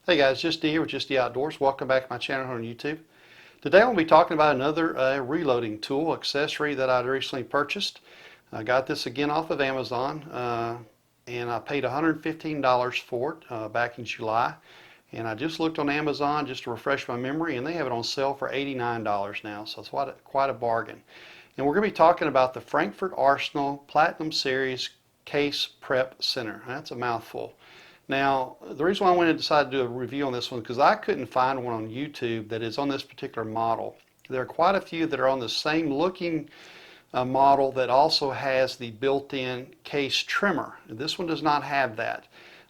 Hey guys, just D here with Just D Outdoors. Welcome back to my channel here on YouTube. Today I'm going to be talking about another reloading tool accessory that I recently purchased. I got this again off of Amazon and I paid $115 for it back in July. And I just looked on Amazon just to refresh my memory, and they have it on sale for $89 now, so it's quite a bargain. And we're going to be talking about the Frankford Arsenal Platinum Series Case Prep Center. That's a mouthful. Now, the reason why I went and decided to do a review on this one is because I couldn't find one on YouTube that is on this particular model. There are quite a few that are on the same looking model that also has the built-in case trimmer. This one does not have that.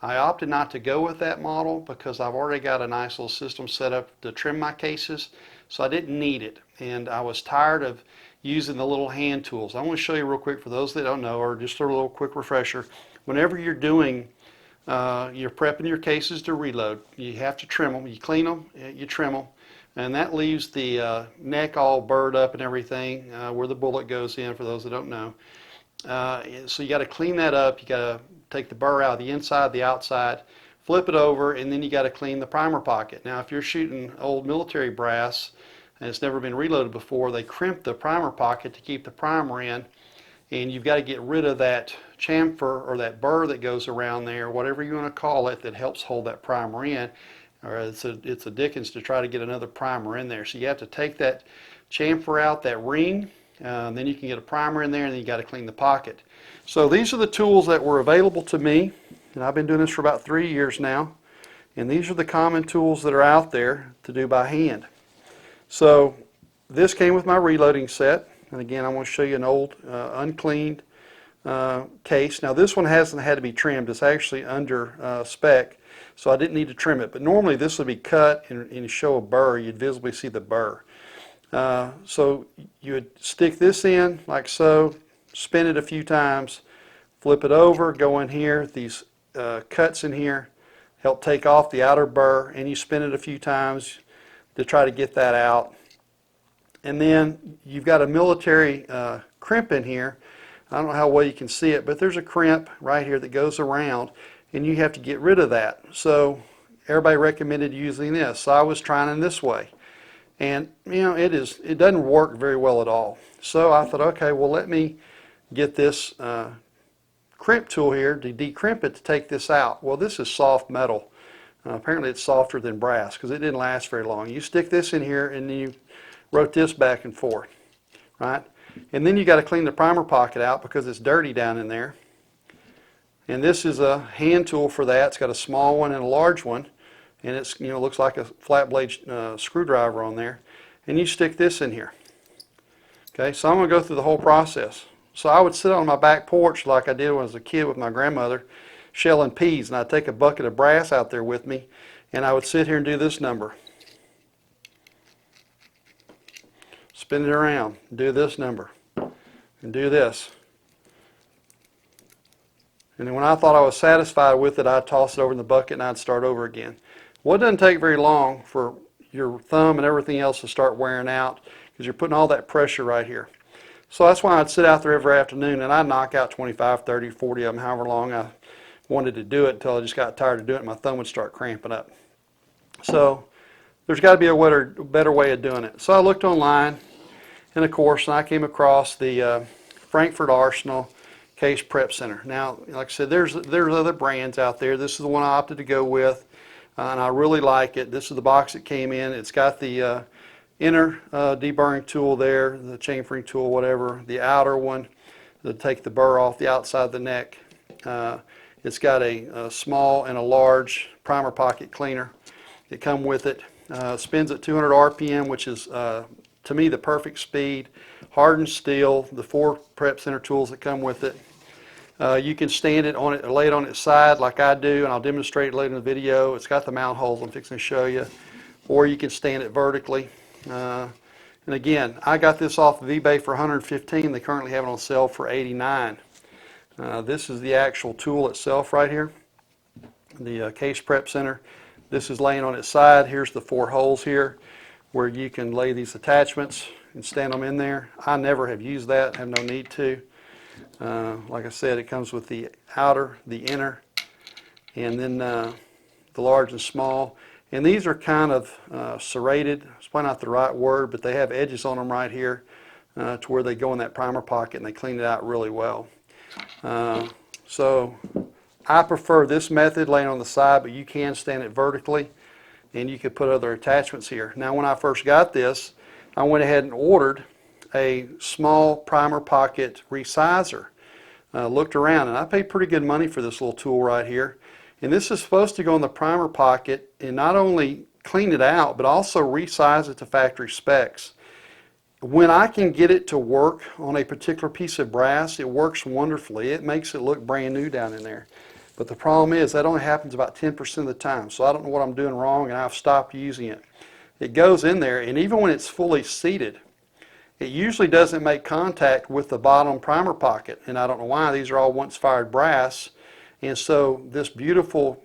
I opted not to go with that model because I've already got a nice little system set up to trim my cases, so I didn't need it. And I was tired of using the little hand tools. I want to show you real quick for those that don't know, or just a little quick refresher. Whenever you're prepping your cases to reload, you have to trim them. You clean them, you trim them, and that leaves the neck all burred up and everything where the bullet goes in, for those that don't know. So you got to clean that up. You got to take the burr out of the inside, the outside, flip it over, and then you got to clean the primer pocket. Now, if you're shooting old military brass and it's never been reloaded before, they crimp the primer pocket to keep the primer in, and you've got to get rid of that chamfer or that burr that goes around there, whatever you want to call it, that helps hold that primer in. Or it's a dickens to try to get another primer in there. So you have to take that chamfer out, that ring, then you can get a primer in there, and then you got to clean the pocket. So these are the tools that were available to me, and I've been doing this for about 3 years now. And these are the common tools that are out there to do by hand. So this came with my reloading set. And again, I want to show you an old uncleaned case. Now this one hasn't had to be trimmed. It's actually under spec, so I didn't need to trim it. But normally this would be cut and show a burr. You'd visibly see the burr. So you would stick this in like so, spin it a few times, flip it over, go in here. These cuts in here help take off the outer burr, and you spin it a few times to try to get that out. And then you've got a military crimp in here. I don't know how well you can see it, but there's a crimp right here that goes around, and you have to get rid of that. So everybody recommended using this. So I was trying it this way. And you know, it doesn't work very well at all. So I thought, okay, well, let me get this crimp tool here to decrimp it to take this out. Well, this is soft metal. Apparently it's softer than brass because it didn't last very long. You stick this in here and then you rotate this back and forth, right? And then you got to clean the primer pocket out because it's dirty down in there. And this is a hand tool for that. It's got a small one and a large one, and it's, you know, looks like a flat blade screwdriver on there. And you stick this in here. Okay, so I'm going to go through the whole process. So I would sit on my back porch like I did when I was a kid with my grandmother, shelling peas, and I'd take a bucket of brass out there with me, and I would sit here and do this number. Spin it around, do this number, and do this. And then when I thought I was satisfied with it, I'd toss it over in the bucket and I'd start over again. Well, it doesn't take very long for your thumb and everything else to start wearing out because you're putting all that pressure right here. So that's why I'd sit out there every afternoon and I'd knock out 25, 30, 40 of them, however long I wanted to do it, until I just got tired of doing it and my thumb would start cramping up. So there's got to be a better way of doing it. So I looked online, and of course I came across the Frankford Arsenal Case Prep Center. Now, like I said, there's other brands out there. This is the one I opted to go with, and I really like it. This is the box it came in. It's got the inner deburring tool there, the chamfering tool, whatever. The outer one to take the burr off the outside of the neck. It's got a small and a large primer pocket cleaner that come with it. Spins at 200 RPM, which is to me the perfect speed. Hardened steel, the 4 prep center tools that come with it. You can stand it on it, or lay it on its side like I do, and I'll demonstrate it later in the video. It's got the mount holes I'm fixing to show you. Or you can stand it vertically. And again, I got this off of eBay for $115. They currently have it on sale for $89. This is the actual tool itself right here, the Case Prep Center. This is laying on its side. Here's the 4 holes here where you can lay these attachments and stand them in there. I never have used that, have no need to. Like I said, it comes with the outer, the inner, and then the large and small. And these are kind of serrated. It's probably not the right word, but they have edges on them right here to where they go in that primer pocket and they clean it out really well. So I prefer this method, laying on the side, but you can stand it vertically and you could put other attachments here. Now when I first got this, I went ahead and ordered a small primer pocket resizer. Looked around and I paid pretty good money for this little tool right here. And this is supposed to go in the primer pocket and not only clean it out, but also resize it to factory specs. When I can get it to work on a particular piece of brass, it works wonderfully. It makes it look brand new down in there. But the problem is that only happens about 10% of the time. So I don't know what I'm doing wrong and I've stopped using it. It goes in there, and even when it's fully seated, it usually doesn't make contact with the bottom primer pocket. And I don't know why. These are all once fired brass. And so this beautiful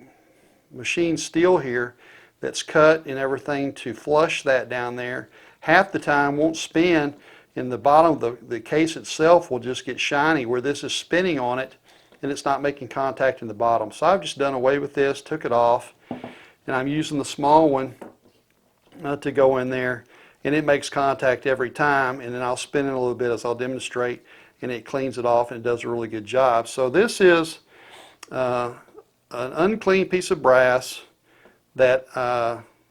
machine steel here that's cut and everything to flush that down there, half the time won't spin, and the bottom of the case itself will just get shiny where this is spinning on it and it's not making contact in the bottom. So I've just done away with this, took it off, and I'm using the small one to go in there, and it makes contact every time, and then I'll spin it a little bit as I'll demonstrate, and it cleans it off and it does a really good job. So this is an unclean piece of brass that,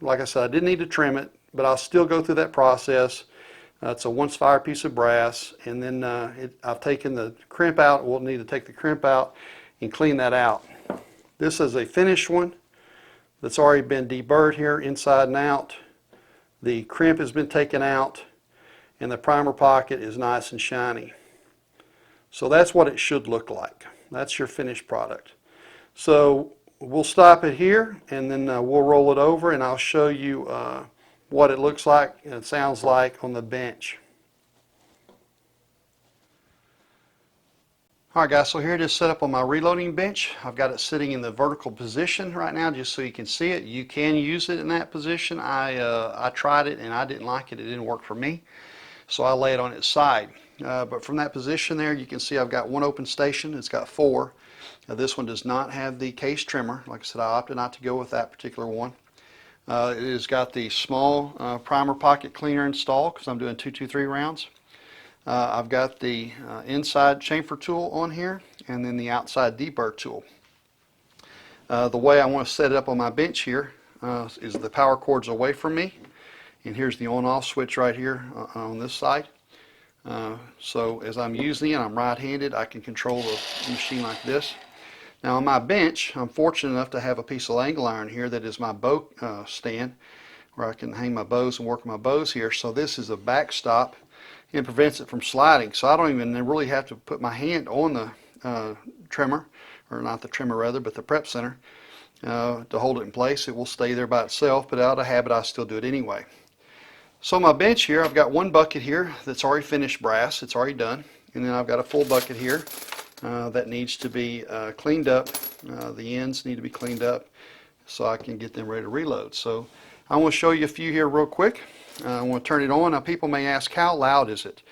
like I said, I didn't need to trim it, but I'll still go through that process. It's a once fired piece of brass, and then I've taken the crimp out. We'll need to take the crimp out and clean that out. This is a finished one that's already been deburred here inside and out. The crimp has been taken out, and the primer pocket is nice and shiny. So that's what it should look like. That's your finished product. So we'll stop it here, and then we'll roll it over, and I'll show you what it looks like and it sounds like on the bench. Alright guys, so here it is set up on my reloading bench. I've got it sitting in the vertical position right now just so you can see it. You can use it in that position. I tried it and I didn't like it. It didn't work for me. So I lay it on its side. But from that position there, you can see I've got one open station. It's got four. This one does not have the case trimmer. Like I said, I opted not to go with that particular one. It has got the small primer pocket cleaner installed because I'm doing 223 rounds. I've got the inside chamfer tool on here, and then the outside deburr tool. The way I want to set it up on my bench here is the power cord's away from me, and here's the on-off switch right here on this side. So as I'm using it, I'm right-handed, I can control the machine like this. Now on my bench, I'm fortunate enough to have a piece of angle iron here that is my bow stand, where I can hang my bows and work my bows here. So this is a backstop and prevents it from sliding. So I don't even really have to put my hand on the trimmer, or not the trimmer rather, but the prep center to hold it in place. It will stay there by itself, but out of habit I still do it anyway. So on my bench here, I've got one bucket here that's already finished brass. It's already done. And then I've got a full bucket here that needs to be cleaned up. The ends need to be cleaned up so I can get them ready to reload. So I want to show you a few here real quick. I want to turn it on. Now people may ask, how loud is it?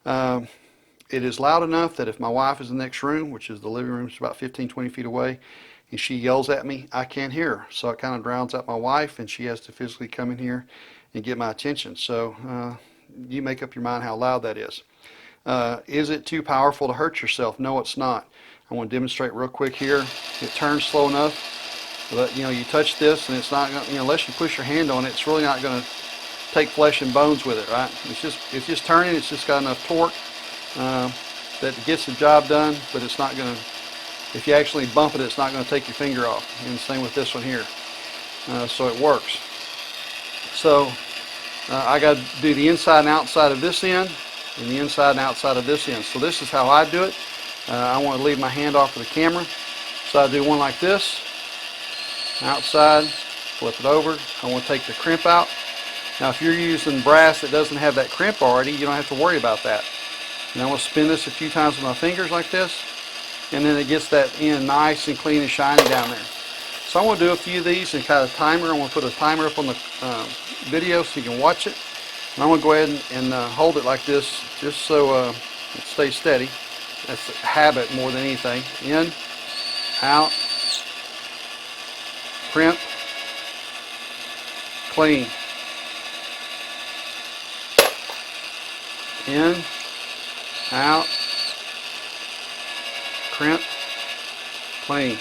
It is loud enough that if my wife is in the next room, which is the living room, it's about 15-20 feet away, and she yells at me, I can't hear her. So it kind of drowns out my wife, and she has to physically come in here and get my attention. So you make up your mind how loud that is. Is it too powerful to hurt yourself? No, it's not. I want to demonstrate real quick here. It turns slow enough, but you touch this and it's not going, unless you push your hand on it, it's really not going to take flesh and bones with it, right? It's just turning. It's just got enough torque that it gets the job done, but it's not going to, if you actually bump it, it's not going to take your finger off. And the same with this one here. So it works. So I got to do the inside and outside of this end and the inside and outside of this end. So this is how I do it. I want to leave my hand off of the camera. So I do one like this, outside, flip it over. I want to take the crimp out. Now if you're using brass that doesn't have that crimp already, you don't have to worry about that. And I want to spin this a few times with my fingers like this, and then it gets that end nice and clean and shiny down there. So I want to do a few of these and kind of timer. I want to put a timer up on the video so you can watch it. And I'm going to go ahead and hold it like this just so it stays steady. That's a habit more than anything. In, out, crimp, clean. In, out, crimp, clean.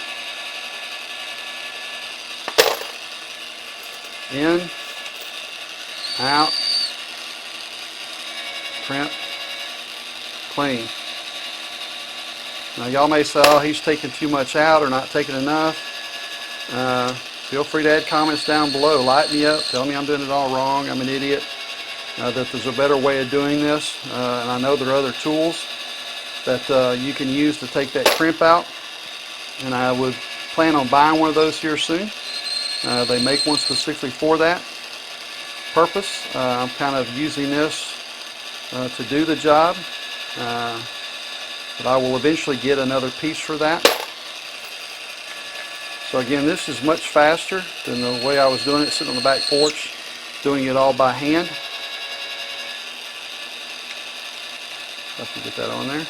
In, out, crimp, clean. Now y'all may say, oh, he's taking too much out or not taking enough. Feel free to add comments down below. Light me up. Tell me I'm doing it all wrong. I'm an idiot. That there's a better way of doing this. And I know there are other tools that you can use to take that crimp out. And I would plan on buying one of those here soon. They make one specifically for that purpose. I'm kind of using this to do the job. But I will eventually get another piece for that. So again, this is much faster than the way I was doing it sitting on the back porch, doing it all by hand. I can get that on there.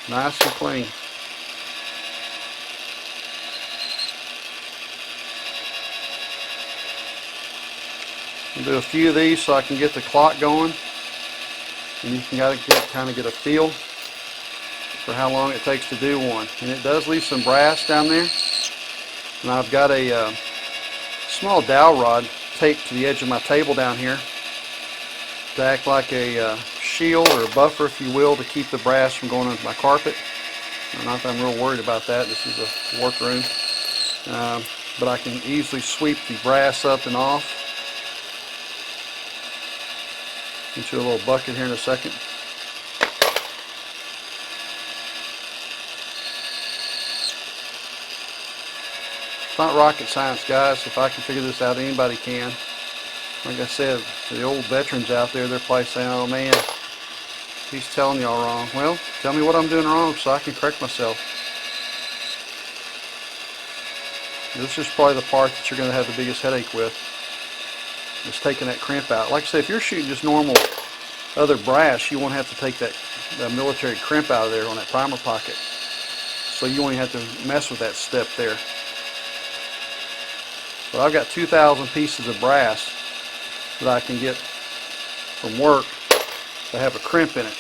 Nice and clean. I'll do a few of these so I can get the clock going, and you can kind of get a feel for how long it takes to do one. And it does leave some brass down there. And I've got a small dowel rod taped to the edge of my table down here to act like a shield or a buffer, if you will, to keep the brass from going into my carpet. Not that I'm real worried about that. This is a workroom. But I can easily sweep the brass up and off into a little bucket here in a second. It's not rocket science, guys. If I can figure this out, anybody can. Like I said, the old veterans out there, they're probably saying, oh man, he's telling y'all wrong. Well, tell me what I'm doing wrong so I can correct myself. This is probably the part that you're going to have the biggest headache with, is taking that crimp out. Like I said, if you're shooting just normal other brass, you won't have to take that military crimp out of there on that primer pocket. So you only have to mess with that step there. But I've got 2,000 pieces of brass that I can get from work that have a crimp in it.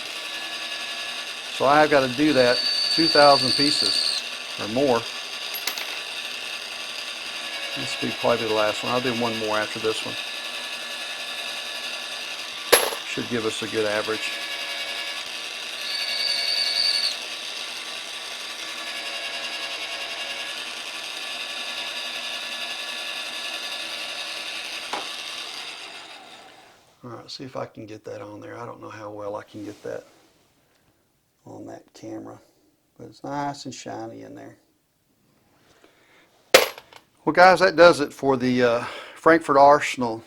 So I have got to do that 2,000 pieces or more. This will probably be the last one. I'll do one more after this one. Should give us a good average. Alright, see if I can get that on there. I don't know how well I can get that on that camera, but it's nice and shiny in there. Well guys, that does it for the Frankford Arsenal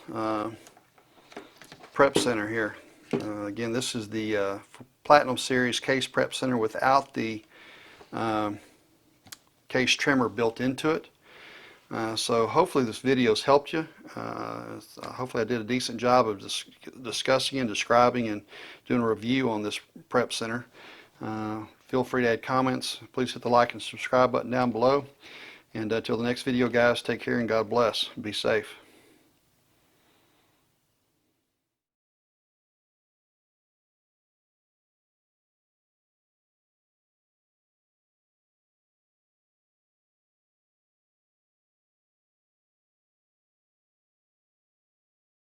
Prep Center here. Again, this is the Platinum Series Case Prep Center without the case trimmer built into it. So hopefully this video has helped you. Hopefully I did a decent job of discussing and describing and doing a review on this prep center. Feel free to add comments. Please hit the like and subscribe button down below. And until the next video, guys, take care and God bless. Be safe.